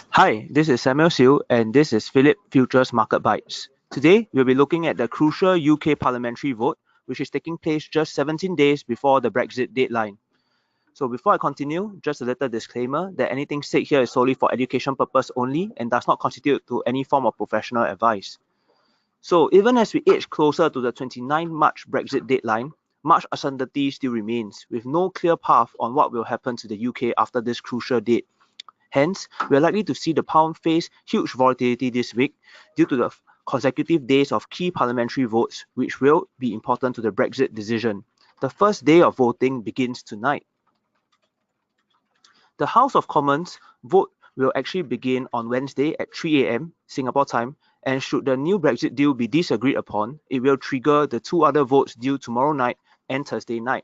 Hi, this is Siew and this is Phillip Futures Market Bites. Today, we'll be looking at the crucial UK parliamentary vote, which is taking place just 17 days before the Brexit deadline. So before I continue, just a little disclaimer that anything said here is solely for education purpose only and does not constitute to any form of professional advice. So even as we edge closer to the 29 March Brexit deadline, much uncertainty still remains, with no clear path on what will happen to the UK after this crucial date. Hence, we are likely to see the pound face huge volatility this week due to the consecutive days of key parliamentary votes, which will be important to the Brexit decision. The first day of voting begins tonight. The House of Commons vote will actually begin on Wednesday at 3 a.m. Singapore time, and should the new Brexit deal be disagreed upon, it will trigger the two other votes due tomorrow night and Thursday night.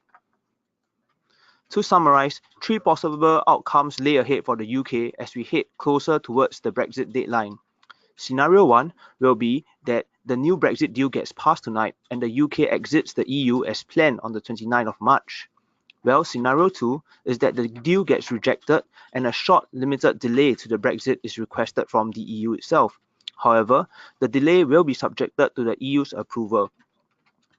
To summarize, three possible outcomes lay ahead for the UK as we head closer towards the Brexit deadline. Scenario 1 will be that the new Brexit deal gets passed tonight and the UK exits the EU as planned on the 29th of March. Well, scenario 2 is that the deal gets rejected and a short, limited delay to the Brexit is requested from the EU itself. However, the delay will be subjected to the EU's approval.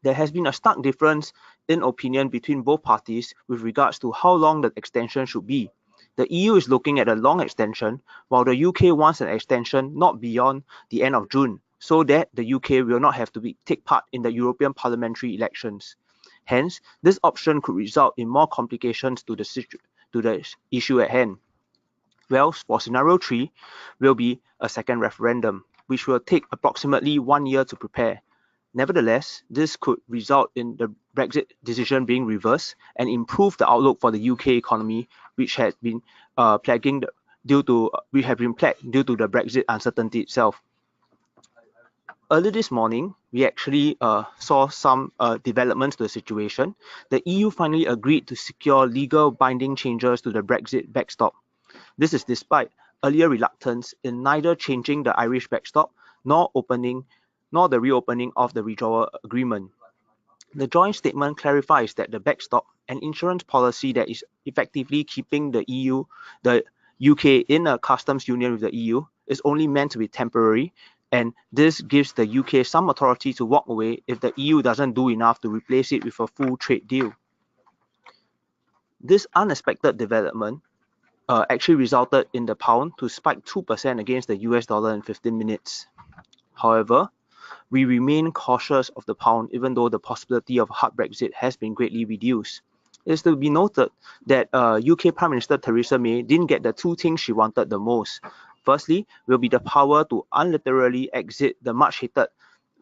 There has been a stark difference in opinion between both parties with regards to how long the extension should be. The EU is looking at a long extension, while the UK wants an extension not beyond the end of June, so that the UK will not have to take part in the European parliamentary elections. Hence, this option could result in more complications to the issue at hand. Well, for scenario 3 will be a second referendum, which will take approximately 1 year to prepare. Nevertheless, this could result in the Brexit decision being reversed and improve the outlook for the UK economy, which has been plagued due to the Brexit uncertainty itself. Early this morning, we actually saw some developments to the situation. The EU finally agreed to secure legal binding changes to the Brexit backstop. This is despite earlier reluctance in neither changing the Irish backstop nor the reopening of the withdrawal agreement. The joint statement clarifies that the backstop, an insurance policy that is effectively keeping the UK in a customs union with the EU, is only meant to be temporary, and this gives the UK some authority to walk away if the EU doesn't do enough to replace it with a full trade deal. This unexpected development actually resulted in the pound to spike 2% against the US dollar in 15 minutes. However, we remain cautious of the pound even though the possibility of a hard Brexit has been greatly reduced. It is to be noted that UK Prime Minister Theresa May didn't get the two things she wanted the most. Firstly, will be the power to unilaterally exit the much hated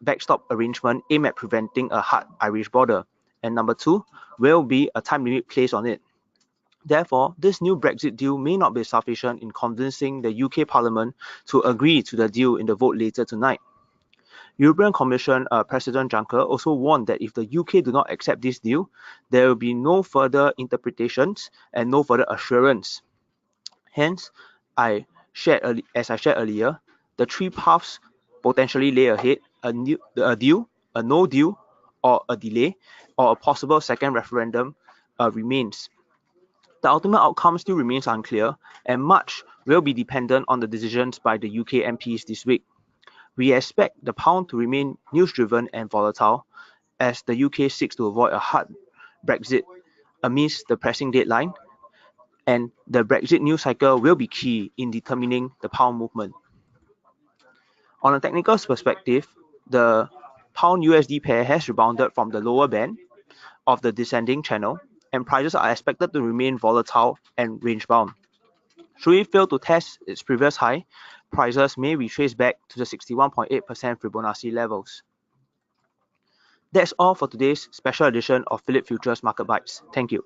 backstop arrangement aimed at preventing a hard Irish border. And number two, will be a time limit placed on it. Therefore, this new Brexit deal may not be sufficient in convincing the UK Parliament to agree to the deal in the vote later tonight. European Commission President Juncker also warned that if the UK do not accept this deal, there will be no further interpretations and no further assurance. Hence, as I shared earlier, the three paths potentially lay ahead: a deal, a no deal, or a delay, or a possible second referendum remains. The ultimate outcome still remains unclear, and much will be dependent on the decisions by the UK MPs this week. We expect the pound to remain news-driven and volatile as the UK seeks to avoid a hard Brexit amidst the pressing deadline, and the Brexit news cycle will be key in determining the pound movement. On a technical perspective, the pound USD pair has rebounded from the lower band of the descending channel, and prices are expected to remain volatile and range-bound. Should it fail to test its previous high, prices may retrace back to the 61.8% Fibonacci levels. That's all for today's special edition of Phillip Futures Market Bites. Thank you.